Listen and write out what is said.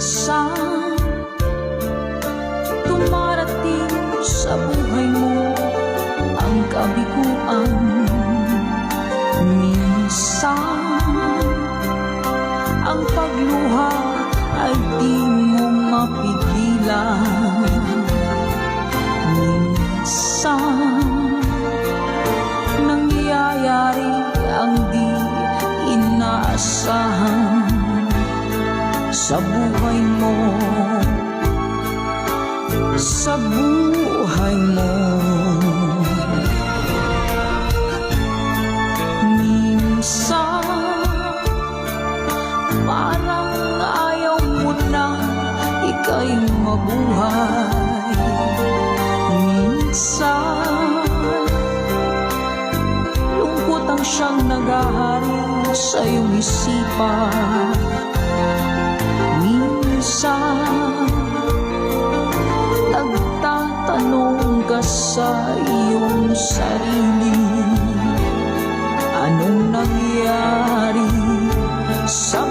Minsan dumarating sa buhay mo ang kabiguan. Minsan ang pagluha ay di mo mapigilan. Minsan nangyayari ang di inaasahan sa buhay mo, sa buhay mo. Minsan parang ayaw mo na ika'y mabuhay. Minsan lungkot ang siyang naghahari sa iyong isipan. Minsan nagtatanong ka sa iyong sarili, anong nangyari sa